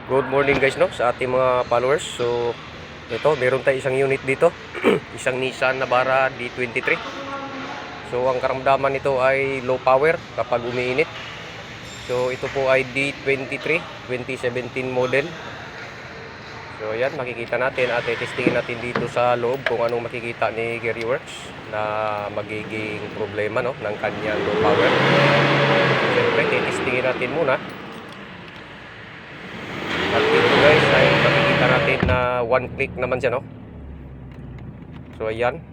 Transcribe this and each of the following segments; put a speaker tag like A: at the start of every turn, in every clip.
A: Good morning guys no sa ating mga followers. So ito, meron tayong isang unit dito. Isang Nissan Navara D23. So ang karamdaman nito ay low power kapag umiinit. So ito po ay D23 2017 model. So ayan, makikita natin at testingin natin dito sa loob kung anong makikita ni Gary Works na magiging problema no ng kanyang low power. Siyempre, testingin natin muna. At dito guys ay makikita natin na one click naman siya no. So ayan,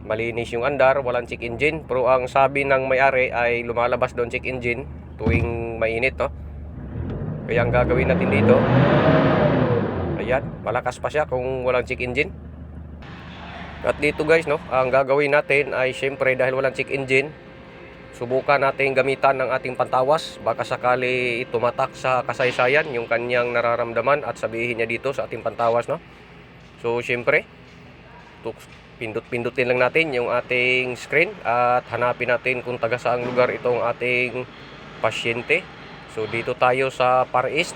A: malinis yung andar, walang check engine. Pero ang sabi ng may-ari ay lumalabas doon check engine tuwing mainit no. Kaya ang gagawin natin dito, ayan, malakas pa siya kung walang check engine. At dito guys no, ang gagawin natin ay syempre dahil walang check engine, subukan natin gamitan ng ating pantawas. Baka sakali tumatak sa kasaysayan yung kanyang nararamdaman at sabihin niya dito sa ating pantawas no. So syempre, pindut-pindutin lang natin yung ating screen at hanapin natin kung taga saang lugar itong ating pasyente. So dito tayo sa Far East.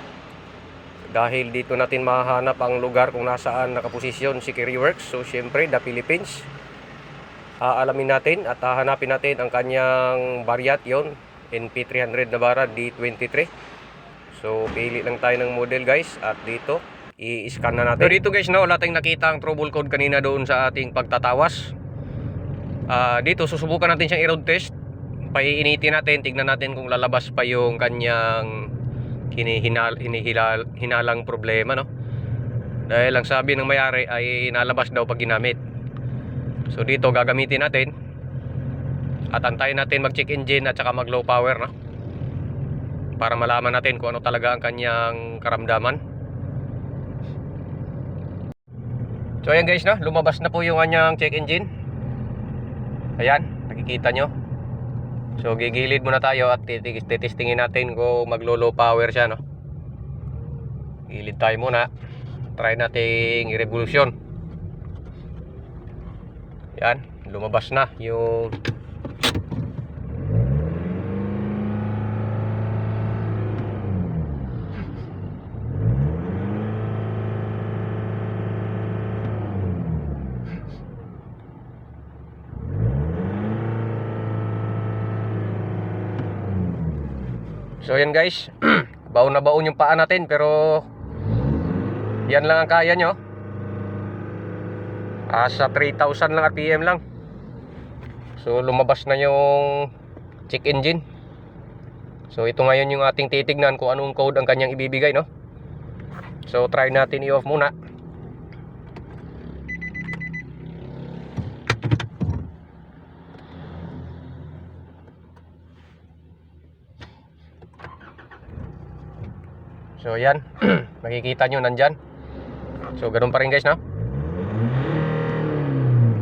A: Dahil dito natin mahanap ang lugar kung nasaan nakaposisyon si Gary Works. So syempre, the Philippines. Alamin natin at hanapin natin ang kanyang variant yon, NP300 Navara D23. So pili lang tayo ng model guys at dito i-scan na natin. So dito guys no, wala tayong nakita ang trouble code kanina doon sa ating pagtatawas. Dito susubukan natin siyang i-road test. Paiinitin natin, tignan natin kung lalabas pa yung kanyang hinalang problema no. Dahil ang sabi ng may-ari ay nalabas daw pag ginamit. So dito gagamitin natin at antayin natin mag-check engine at saka mag-low power no, para malaman natin kung ano talaga ang kanyang karamdaman. So ayan guys no, lumabas na po yung kanyang check engine. Ayan, nakikita nyo. So gigilid muna tayo at titestingin natin kung mag-low power siya no. Gilid tayo muna. Try nating i-revolution. Yan, lumabas na yung so yan guys, baon na baon yung paa natin pero yan lang ang kaya nyo. Sa 3,000 lang RPM lang. So lumabas na yung check engine. So ito ngayon yung ating titignan kung anong code ang kanyang ibibigay no. So try natin i-off muna. So yan, makikita nyo nandyan. So ganun pa rin guys no.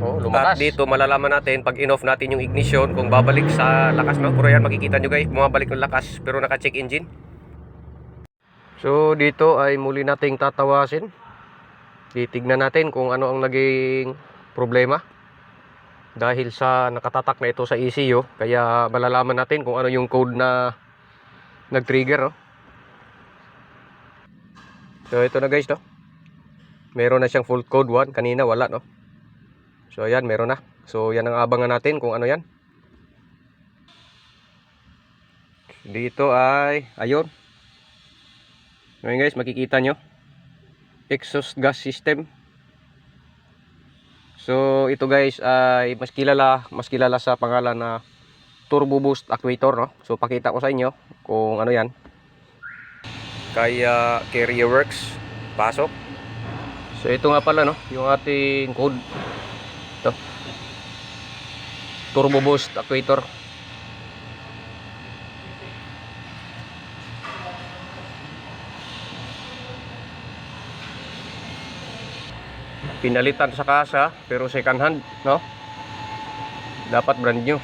A: Lumakas. At dito malalaman natin pag in-off natin yung ignition kung babalik sa lakas no. Pero yan, makikita nyo guys, bumabalik ng lakas pero naka-check engine. So dito ay muli nating tatawasin. Titignan natin kung ano ang naging problema. Dahil sa nakatatak na ito sa ECU, kaya malalaman natin kung ano yung code na nag-trigger no. So ito na guys no. Meron na siyang full code 1, kanina wala no. So ayan, meron na. So yan ang abangan natin kung ano yan. Dito ay ayun. Ngayon guys, makikita nyo exhaust gas system. So ito guys ay mas kilala sa pangalan na turbo boost actuator no. So pakita ko sa inyo kung ano yan. Kaya Gary Works, pasok. So ito nga pala no, yung ating code. Ito, turbo boost actuator. Pinalitan sa kasa pero second hand no, dapat brand new.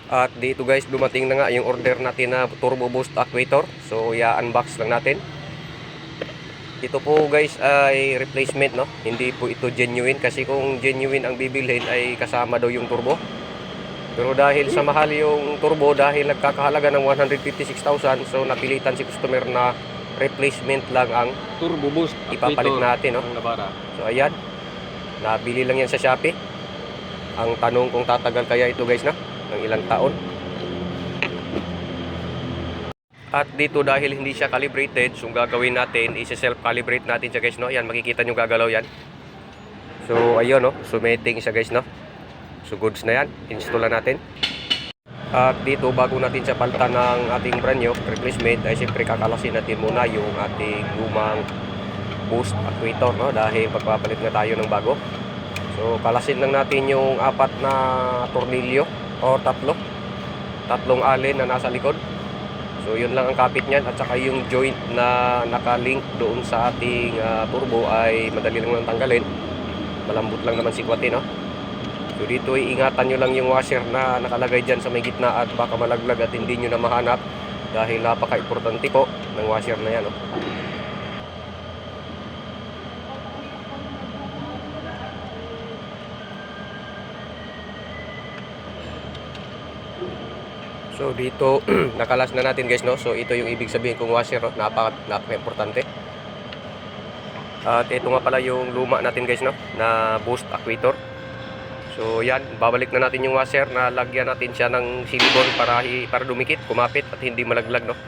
A: At dito guys, dumating na nga yung order natin na turbo boost actuator. So i-unbox lang natin. Ito po guys ay replacement no, hindi po ito genuine. Kasi kung genuine ang bibilhin ay kasama daw yung turbo. Pero dahil sa mahal yung turbo, dahil nagkakahalaga ng 156,000, so napilitan si customer na replacement lang ang
B: Turbo boost
A: ipapalit natin, no?
B: ng Navara.
A: So ayan, nabili lang yan sa Shopee. Ang tanong kung tatagal kaya ito guys na ng ilang taon. At dito dahil hindi siya calibrated, so gagawin natin, i-self-calibrate natin siya guys, no? Ayan, makikita nyo gagalaw yan. So ayun, no? Sumeting siya guys, no? So goods na yan, install na natin. At dito bago natin siya palitan ng ating brand new replacement, ay siyempre kakalasin natin muna yung ating lumang boost actuator, no? Dahil pagpapalit na tayo ng bago. So kalasin lang natin yung 4 na tornilyo o tatlong alin na nasa likod. So yun lang ang kapit niyan, at saka yung joint na nakalink doon sa ating turbo ay madali lang nang tanggalin. Malambot lang naman sikwatin, no? So dito ay ingatan nyo lang yung washer na nakalagay dyan sa may gitna, at baka malaglag at hindi nyo na mahanap, dahil napaka-importante po ng washer na yan, no? So dito nakalas na natin guys, no? So ito yung ibig sabihin kung washer, no? Napaka-importante. At ito nga pala yung luma natin guys, no? Na boost actuator. So yan, babalik na natin yung washer, na lagyan natin siya ng silicone para dumikit, kumapit at hindi malaglag, no?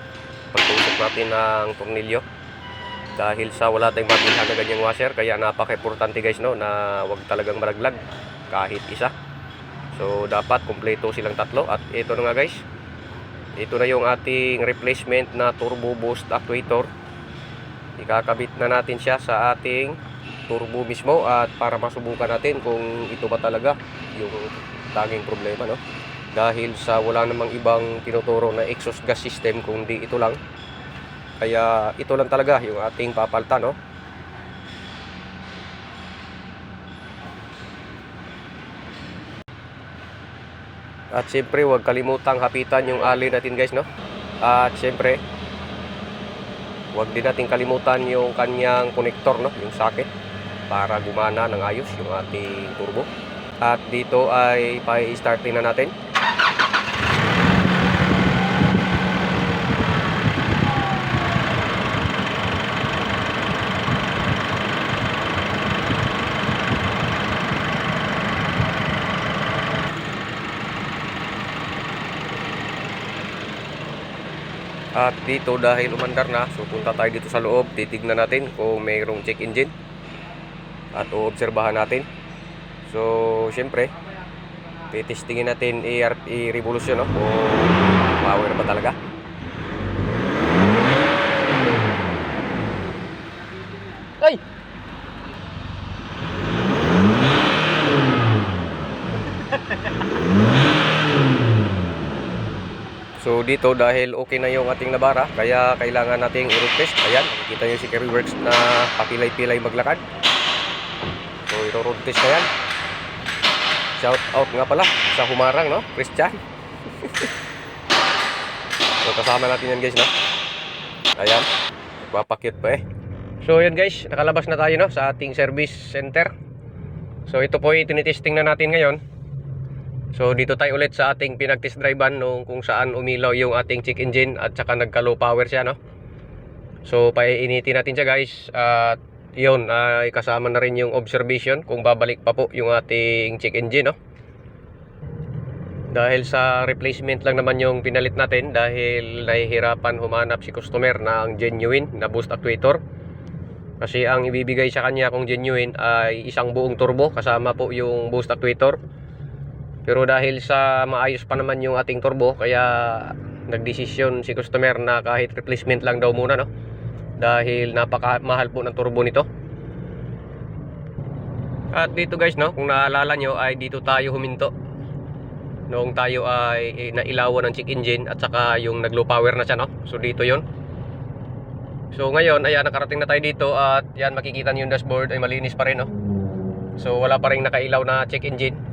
A: Pagtusok natin ng tornilyo. Dahil sa wala tayong mabilhan na ganyang washer, kaya napaka-importante guys, no? Na wag talagang malaglag kahit isa. So dapat kumpleto silang tatlo. At ito na nga guys, ito na yung ating replacement na turbo boost actuator. Ikakabit na natin siya sa ating turbo mismo, at para masubukan natin kung ito ba talaga yung tanging problema, no? Dahil sa wala namang ibang tinuturo na exhaust gas system kundi ito lang. Kaya ito lang talaga yung ating papalitan, no? At siyempre huwag kalimutang hapitan yung alin natin guys, no? At siyempre huwag din natin kalimutan yung kanyang connector, no? Yung socket, para gumana ng ayos yung ating turbo. At dito ay pa-startin na natin. At dito dahil umandar na, so punta tayo dito sa loob, titignan natin kung mayroong check engine at uobserbahan natin. So syempre titestingin natin i-revolution, no? Kung power ba talaga. Ay! So dito dahil okay na yung ating Navara, kaya kailangan nating i-road test. Ayan, makikita nyo si Kerry Works na papilay-pilay maglakad. So i-road test na yan. Shout out nga pala sa Humarang, no? Christian. So kasama natin yan guys, no? Ayan, nagpapakit pa eh. So yan guys, nakalabas na tayo, no? Sa ating service center. So ito po ay tinitesting na natin ngayon. So dito tayo ulit sa ating pinag-test drivean nung kung saan umilaw yung ating check engine at saka nagka-low power siya, no? So painitin natin siya guys, at yun ay kasama na rin yung observation kung babalik pa po yung ating check engine, no? Dahil sa replacement lang naman yung pinalit natin, dahil nahihirapan humanap si customer ng genuine na boost actuator. Kasi ang ibibigay sa kanya kung genuine ay isang buong turbo kasama po yung boost actuator. Pero dahil sa maayos pa naman yung ating turbo, kaya nagdesisyon si customer na kahit replacement lang daw muna, no? Dahil napakamahal po ng turbo nito. At dito guys, no, kung naalala nyo ay dito tayo huminto noong tayo ay nailawan ng check engine at saka yung nag-low power na siya, no? So dito yon. So ngayon, ayan, nakarating na tayo dito, at yan, makikita nyo yung dashboard ay malinis pa rin, no? So wala pa rin nakailaw na check engine.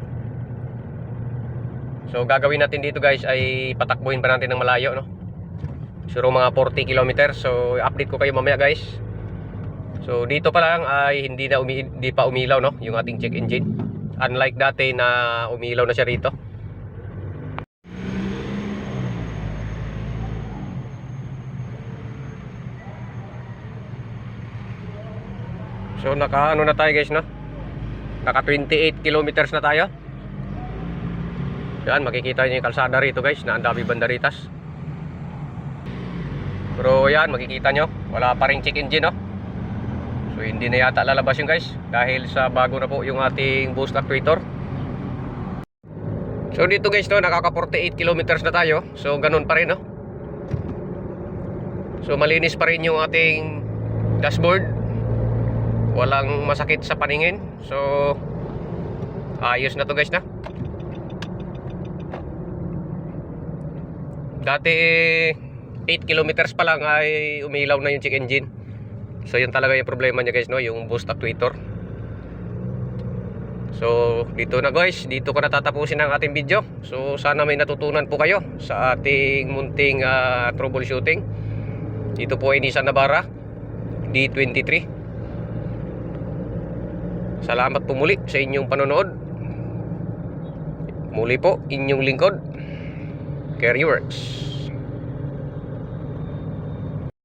A: So gagawin natin dito guys ay patakbuhin pa natin ng malayo, no? Siguro mga 40 km. So update ko kayo mamaya guys. So dito pa lang ay hindi pa umilaw, no, yung ating check engine. Unlike dati na umilaw na siya rito. So naka ano na tayo guys, no? Naka 28 kilometers na tayo. Yan, makikita niyo yung kalsada rito guys, na ang dami banderitas. Pero yan, makikita nyo, wala pa rin check engine, no? So hindi na yata lalabas yung guys, dahil sa bago na po yung ating boost actuator. So dito guys, no, nakaka 48 kilometers na tayo. So ganun pa rin, no? So malinis pa rin yung ating dashboard. Walang masakit sa paningin. So ayos na to guys, na. Dati 8 kilometers pa lang ay umilaw na yung check engine. So yun talaga yung problema niya guys, no, yung boost actuator. So dito na guys, dito ko natatapusin ang ating video. So sana may natutunan po kayo sa ating munting troubleshooting. Dito po ay Nissan Navara D23. Salamat po muli sa inyong panonood. Muli po, inyong lingkod, Carryworks.